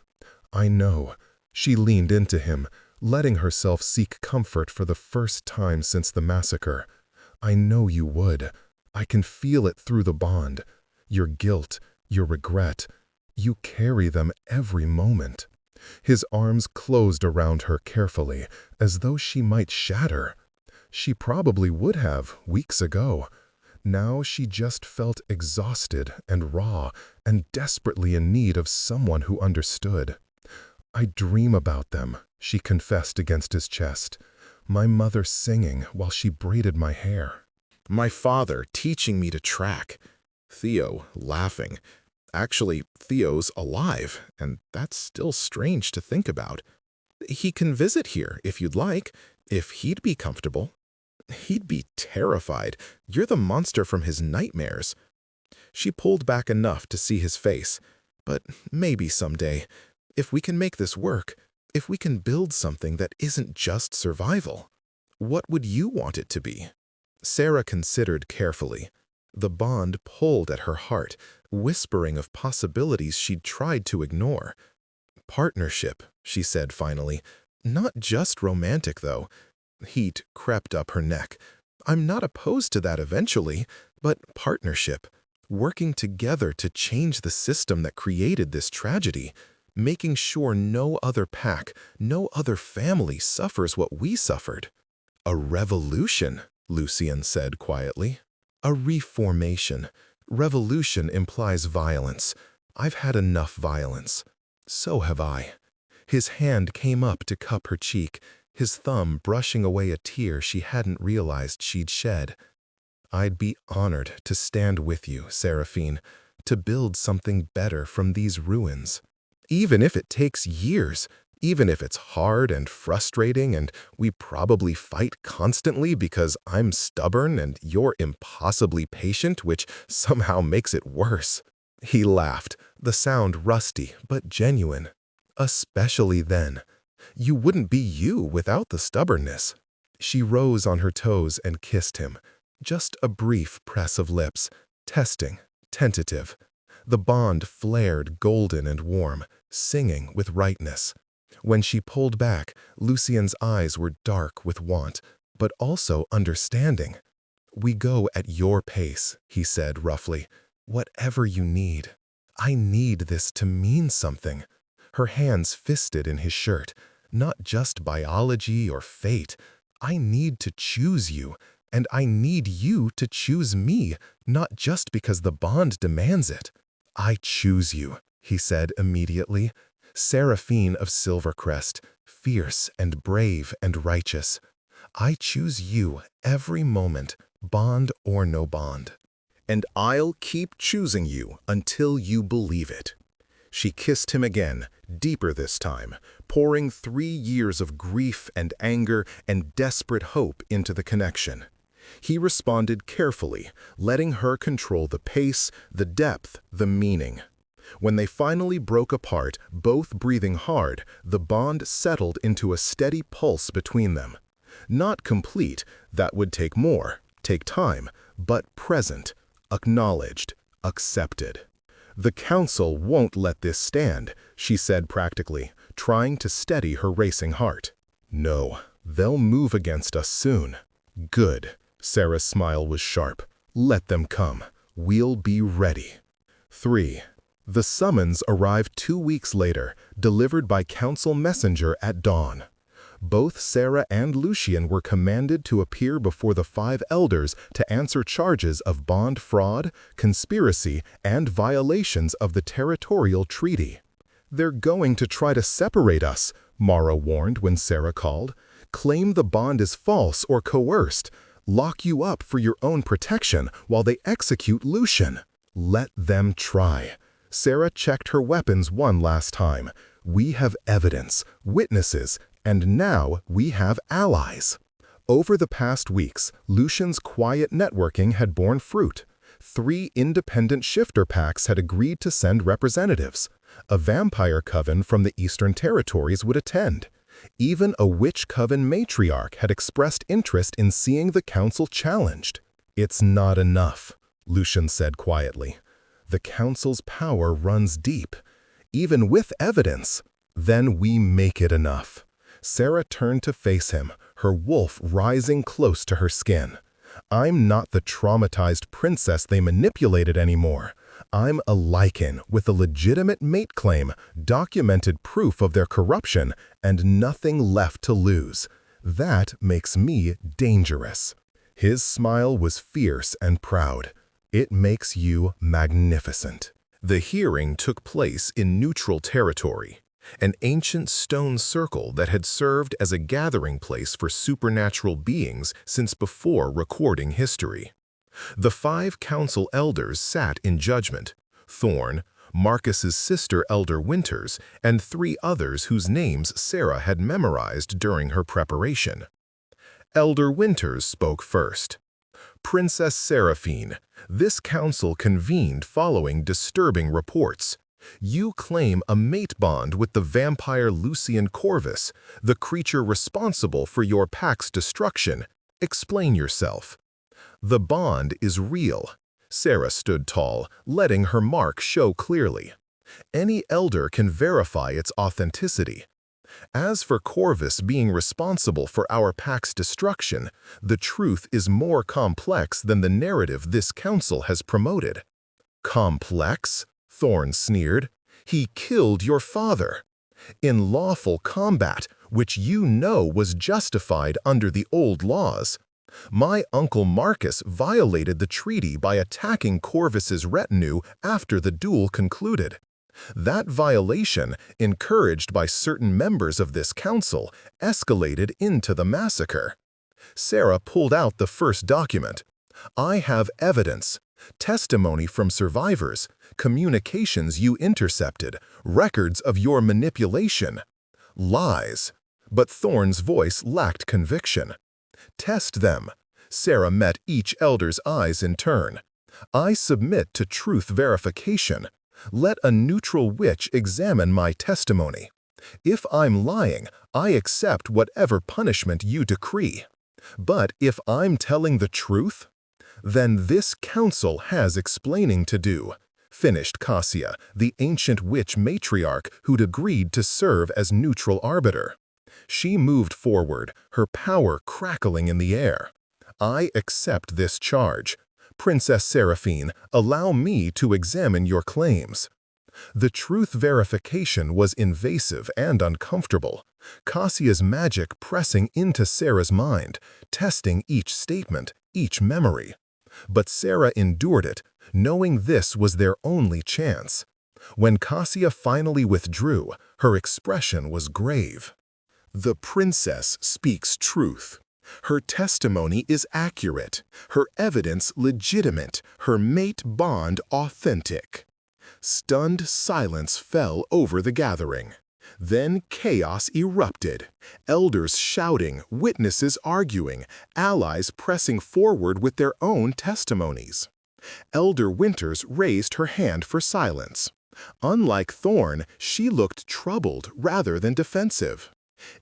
"I know." She leaned into him, letting herself seek comfort for the first time since the massacre. "I know you would. I can feel it through the bond. Your guilt, your regret. You carry them every moment." His arms closed around her carefully, as though she might shatter. She probably would have, weeks ago. Now she just felt exhausted and raw and desperately in need of someone who understood. "I dream about them," she confessed against his chest. "My mother singing while she braided my hair. My father teaching me to track. Theo laughing. Actually, Theo's alive, and that's still strange to think about. He can visit here if you'd like, if he'd be comfortable." "He'd be terrified. You're the monster from his nightmares." She pulled back enough to see his face. "But maybe someday, if we can make this work, if we can build something that isn't just survival. What would you want it to be?" Sarah considered carefully. The bond pulled at her heart, whispering of possibilities she'd tried to ignore. "Partnership," she said finally. "Not just romantic, though." Heat crept up her neck. "I'm not opposed to that eventually, but partnership. Working together to change the system that created this tragedy. Making sure no other pack, no other family suffers what we suffered." "A revolution," Lycan said quietly. "A reformation. Revolution implies violence. I've had enough violence. So have I." His hand came up to cup her cheek, his thumb brushing away a tear she hadn't realized she'd shed. "I'd be honored to stand with you, Seraphine, to build something better from these ruins. Even if it takes years, even if it's hard and frustrating and we probably fight constantly because I'm stubborn and you're impossibly patient, which somehow makes it worse." He laughed, the sound rusty but genuine. "Especially then. You wouldn't be you without the stubbornness." She rose on her toes and kissed him. Just a brief press of lips, testing, tentative. The bond flared golden and warm, singing with rightness. When she pulled back, Lycan's eyes were dark with want, but also understanding. "We go at your pace," he said roughly. "Whatever you need. I need this to mean something." Her hands fisted in his shirt. "Not just biology or fate. I need to choose you, and I need you to choose me, not just because the bond demands it." "I choose you," he said immediately. "Seraphine of Silvercrest, fierce and brave and righteous. I choose you every moment, bond or no bond. And I'll keep choosing you until you believe it." She kissed him again, deeper this time, pouring 3 years of grief and anger and desperate hope into the connection. He responded carefully, letting her control the pace, the depth, the meaning. When they finally broke apart, both breathing hard, the bond settled into a steady pulse between them. Not complete, that would take time, but present, acknowledged, accepted. "The council won't let this stand," she said practically, trying to steady her racing heart. "No, they'll move against us soon." "Good." Sarah's smile was sharp. "Let them come. We'll be ready." 3. The summons arrived 2 weeks later, delivered by council messenger at dawn. Both Sarah and Lycan were commanded to appear before the 5 elders to answer charges of bond fraud, conspiracy, and violations of the territorial treaty. "They're going to try to separate us," Mara warned when Sarah called. "Claim the bond is false or coerced. Lock you up for your own protection while they execute Lycan. Let them try." Sarah checked her weapons one last time. "We have evidence, witnesses, and now we have allies." Over the past weeks, Lycan's quiet networking had borne fruit. 3 independent shifter packs had agreed to send representatives. A vampire coven from the Eastern Territories would attend. Even a witch coven matriarch had expressed interest in seeing the council challenged. "It's not enough," Lycan said quietly. "The council's power runs deep. Even with evidence, then we make it enough." Sarah turned to face him, her wolf rising close to her skin. "I'm not the traumatized princess they manipulated anymore. I'm a Lycan with a legitimate mate claim, documented proof of their corruption, and nothing left to lose. That makes me dangerous." His smile was fierce and proud. "It makes you magnificent." The hearing took place in neutral territory, an ancient stone circle that had served as a gathering place for supernatural beings since before recording history. The 5 council elders sat in judgment: Thorn, Marcus's sister Elder Winters, and 3 others whose names Sarah had memorized during her preparation. Elder Winters spoke first. "Princess Seraphine, this council convened following disturbing reports. You claim a mate bond with the vampire Lucian Corvus, the creature responsible for your pack's destruction. Explain yourself." "The bond is real." Sarah stood tall, letting her mark show clearly. "Any elder can verify its authenticity. As for Corvus being responsible for our pack's destruction, the truth is more complex than the narrative this council has promoted." "Complex?" Thorn sneered. "He killed your father. In lawful combat, which you know was justified under the old laws. My uncle Marcus violated the treaty by attacking Corvus's retinue after the duel concluded. That violation, encouraged by certain members of this council, escalated into the massacre." Sarah pulled out the first document. "I have evidence, testimony from survivors, communications you intercepted, records of your manipulation." "Lies." But Thorn's voice lacked conviction. "Test them." Sarah met each elder's eyes in turn. "I submit to truth verification. Let a neutral witch examine my testimony. If I'm lying, I accept whatever punishment you decree. But if I'm telling the truth, then this council has explaining to do," finished Cassia, the ancient witch matriarch who'd agreed to serve as neutral arbiter. She moved forward, her power crackling in the air. "I accept this charge. Princess Seraphine, allow me to examine your claims." The truth verification was invasive and uncomfortable, Cassia's magic pressing into Sarah's mind, testing each statement, each memory. But Sarah endured it, knowing this was their only chance. When Cassia finally withdrew, her expression was grave. "The princess speaks truth. Her testimony is accurate, her evidence legitimate, her mate bond authentic." Stunned silence fell over the gathering. Then chaos erupted. Elders shouting, witnesses arguing, allies pressing forward with their own testimonies. Elder Winters raised her hand for silence. Unlike Thorn, she looked troubled rather than defensive.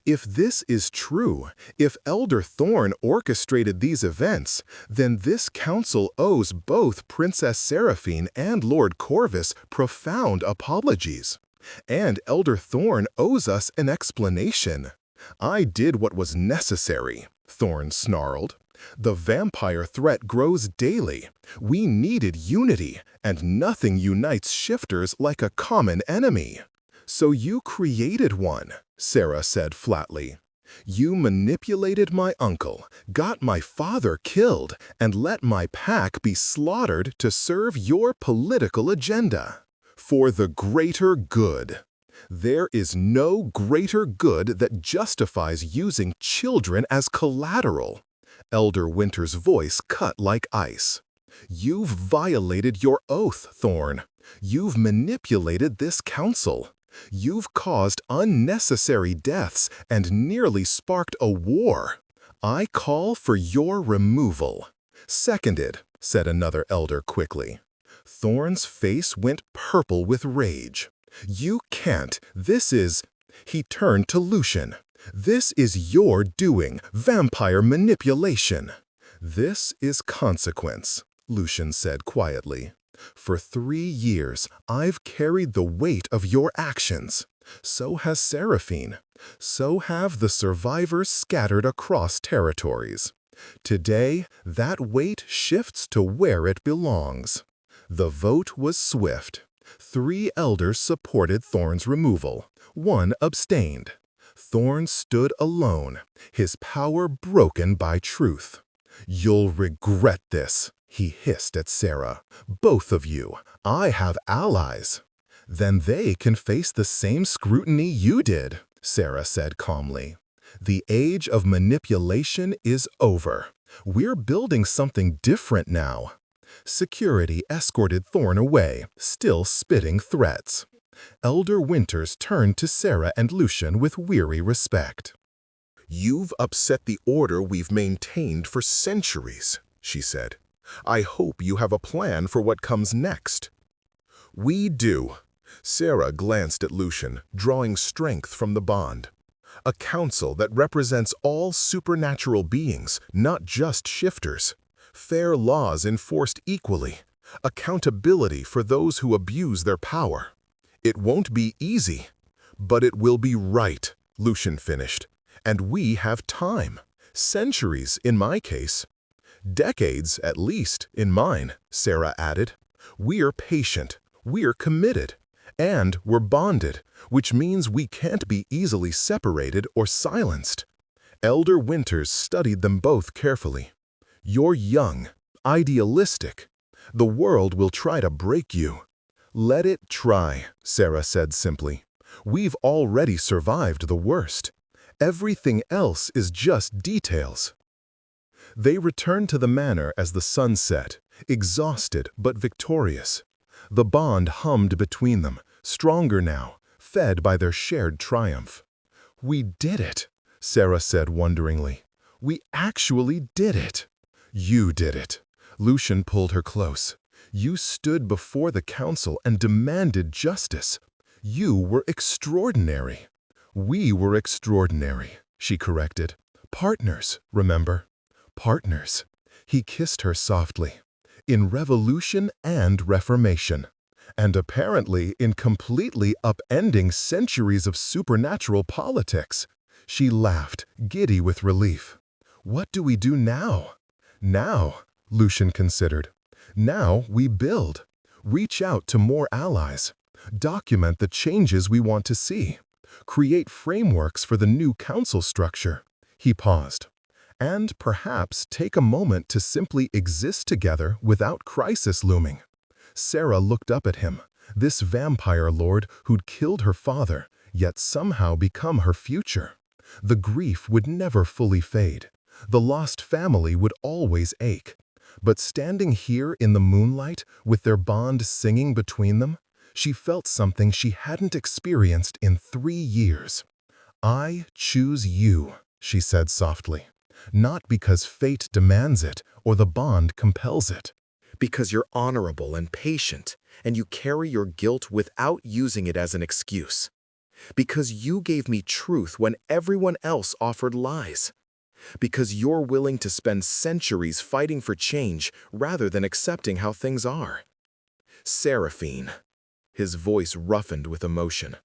If this is true, if Elder Thorn orchestrated these events, then this council owes both Princess Seraphine and Lord Corvus profound apologies. And Elder Thorn owes us an explanation. "I did what was necessary," Thorn snarled. "The vampire threat grows daily. We needed unity, and nothing unites shifters like a common enemy." "So you created one," Sarah said flatly. "You manipulated my uncle, got my father killed, and let my pack be slaughtered to serve your political agenda. For the greater good. There is no greater good that justifies using children as collateral." Elder Winter's voice cut like ice. "You've violated your oath, Thorn. You've manipulated this council. You've caused unnecessary deaths and nearly sparked a war. I call for your removal." "Seconded," said another elder quickly. Thorn's face went purple with rage. "You can't. This is—" He turned to Lucian. "This is your doing, vampire manipulation." "This is consequence," Lucian said quietly. "For 3 years, I've carried the weight of your actions. So has Seraphine. So have the survivors scattered across territories. Today, that weight shifts to where it belongs." The vote was swift. 3 elders supported Thorn's removal. 1 abstained. Thorn stood alone, his power broken by truth. "You'll regret this," he hissed at Sarah. "Both of you. I have allies." "Then they can face the same scrutiny you did," Sarah said calmly. "The age of manipulation is over. We're building something different now." Security escorted Thorn away, still spitting threats. Elder Winters turned to Sarah and Lucian with weary respect. "You've upset the order we've maintained for centuries," she said. "I hope you have a plan for what comes next." "We do." Sarah glanced at Lucian, drawing strength from the bond. "A council that represents all supernatural beings, not just shifters. Fair laws enforced equally. Accountability for those who abuse their power. It won't be easy, but it will be right," Lucian finished. "And we have time. Centuries, in my case. Decades, at least, in mine," Sarah added. "We're patient. We're committed. And we're bonded, which means we can't be easily separated or silenced." Elder Winters studied them both carefully. "You're young, idealistic. The world will try to break you." "Let it try," Sarah said simply. "We've already survived the worst. Everything else is just details." They returned to the manor as the sun set, exhausted but victorious. The bond hummed between them, stronger now, fed by their shared triumph. "We did it," Sarah said wonderingly. "We actually did it." "You did it." Lucian pulled her close. "You stood before the council and demanded justice. You were extraordinary." "We were extraordinary," she corrected. "Partners, remember? Partners." He kissed her softly. "In revolution and reformation. And apparently in completely upending centuries of supernatural politics." She laughed, giddy with relief. "What do we do now?" "Now," Lucian considered. "Now we build. Reach out to more allies. Document the changes we want to see. Create frameworks for the new council structure." He paused. "And perhaps take a moment to simply exist together without crisis looming." Sarah looked up at him, this vampire lord who'd killed her father, yet somehow become her future. The grief would never fully fade. The lost family would always ache. But standing here in the moonlight, with their bond singing between them, she felt something she hadn't experienced in 3 years. "I choose you," she said softly. "Not because fate demands it or the bond compels it. "Because you're honorable and patient, and you carry your guilt without using it as an excuse. Because you gave me truth when everyone else offered lies. Because you're willing to spend centuries fighting for change rather than accepting how things are." "Seraphine." His voice roughened with emotion.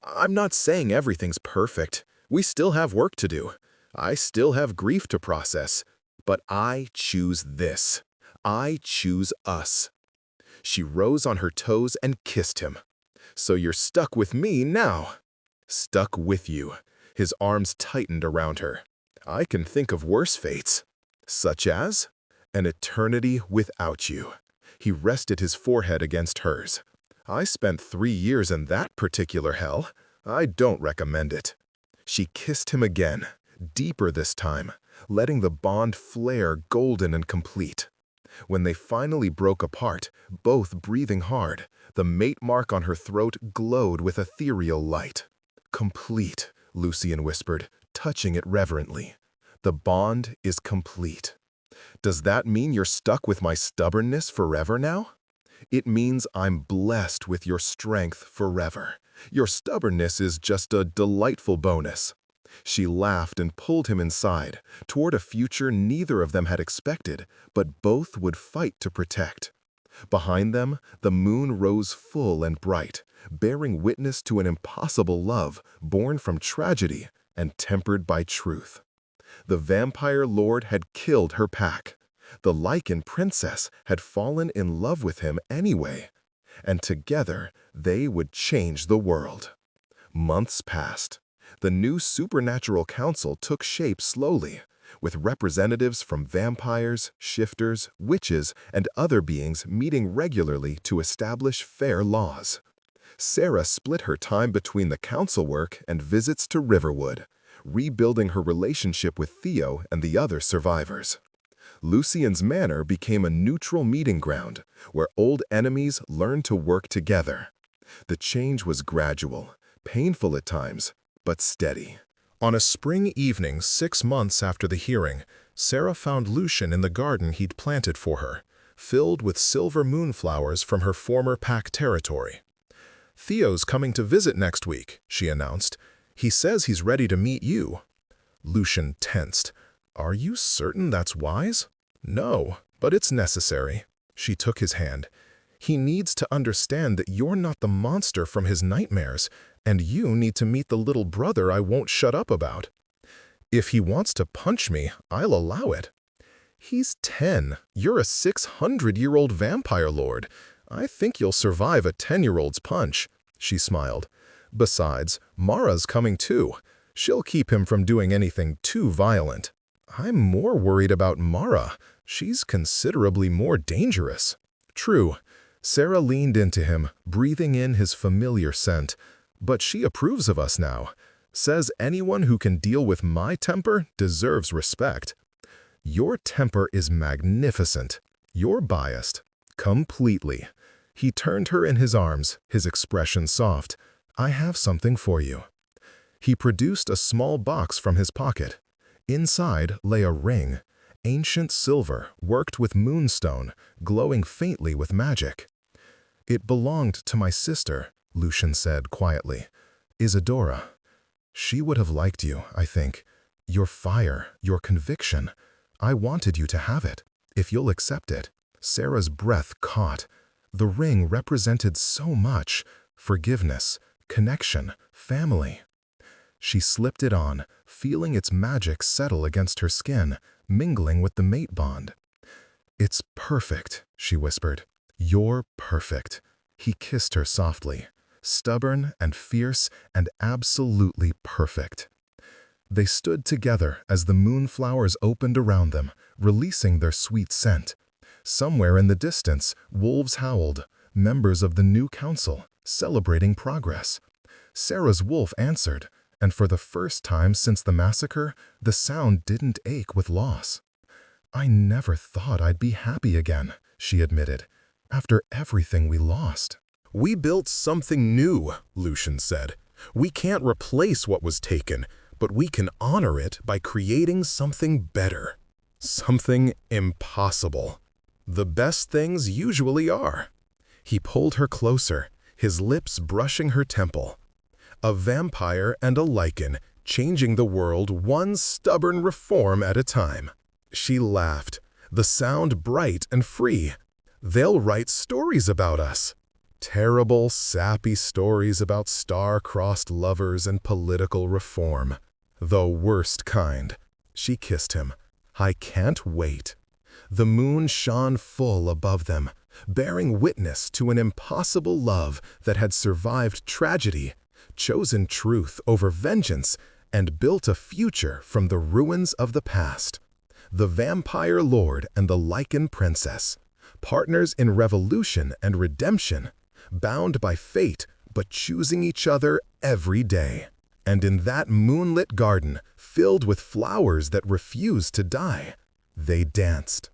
"I'm not saying everything's perfect. We still have work to do. I still have grief to process. But I choose this. I choose us." She rose on her toes and kissed him. "So you're stuck with me now." "Stuck with you." His arms tightened around her. "I can think of worse fates." "Such as?" "An eternity without you." He rested his forehead against hers. "I spent 3 years in that particular hell. I don't recommend it." She kissed him again, deeper this time, letting the bond flare golden and complete. When they finally broke apart, both breathing hard, the mate mark on her throat glowed with ethereal light. "Complete," Lucian whispered, touching it reverently. "The bond is complete." "Does that mean you're stuck with my stubbornness forever now?" "It means I'm blessed with your strength forever. Your stubbornness is just a delightful bonus." She laughed and pulled him inside, toward a future neither of them had expected, but both would fight to protect. Behind them, the moon rose full and bright, bearing witness to an impossible love born from tragedy and tempered by truth. The vampire lord had killed her pack. The Lycan princess had fallen in love with him anyway, and together they would change the world. Months passed. The new supernatural council took shape slowly, with representatives from vampires, shifters, witches, and other beings meeting regularly to establish fair laws. Sarah split her time between the council work and visits to Riverwood, rebuilding her relationship with Theo and the other survivors. Lucian's Manor became a neutral meeting ground where old enemies learned to work together. The change was gradual, painful at times, but steady. On a spring evening 6 months after the hearing, Sarah found Lucian in the garden he'd planted for her, filled with silver moonflowers from her former pack territory. "Theo's coming to visit next week," she announced. "He says he's ready to meet you." Lucian tensed. "Are you certain that's wise?" "No, but it's necessary." She took his hand. "He needs to understand that you're not the monster from his nightmares, and you need to meet the little brother I won't shut up about. If he wants to punch me, I'll allow it." "He's 10. You're a 600-year-old vampire lord. I think you'll survive a 10-year-old's punch." She smiled. "Besides, Mara's coming too. She'll keep him from doing anything too violent." "I'm more worried about Mara. She's considerably more dangerous." "True." Sarah leaned into him, breathing in his familiar scent. "But she approves of us now. Says anyone who can deal with my temper deserves respect." "Your temper is magnificent. You're biased. Completely." He turned her in his arms, his expression soft. "I have something for you." He produced a small box from his pocket. Inside lay a ring, ancient silver, worked with moonstone, glowing faintly with magic. "It belonged to my sister," Lucian said quietly. "Isadora. She would have liked you, I think. Your fire, your conviction. I wanted you to have it, if you'll accept it." Sarah's breath caught. The ring represented so much: forgiveness, connection, family. She slipped it on, feeling its magic settle against her skin, mingling with the mate bond. "It's perfect," she whispered. "You're perfect." He kissed her softly. Stubborn and fierce and absolutely perfect. They stood together as the moonflowers opened around them, releasing their sweet scent. Somewhere in the distance, wolves howled, members of the new council, celebrating progress. Sarah's wolf answered, and for the first time since the massacre, the sound didn't ache with loss. "I never thought I'd be happy again," she admitted, "after everything we lost." "We built something new," Lucian said. "We can't replace what was taken, but we can honor it by creating something better. Something impossible. The best things usually are." He pulled her closer, his lips brushing her temple. "A vampire and a Lycan, changing the world one stubborn reform at a time." She laughed, the sound bright and free. "They'll write stories about us. Terrible, sappy stories about star-crossed lovers and political reform. The worst kind." She kissed him. "I can't wait." The moon shone full above them, bearing witness to an impossible love that had survived tragedy, chosen truth over vengeance, and built a future from the ruins of the past. The vampire lord and the Lycan princess, partners in revolution and redemption, bound by fate but choosing each other every day. And in that moonlit garden, filled with flowers that refused to die, they danced.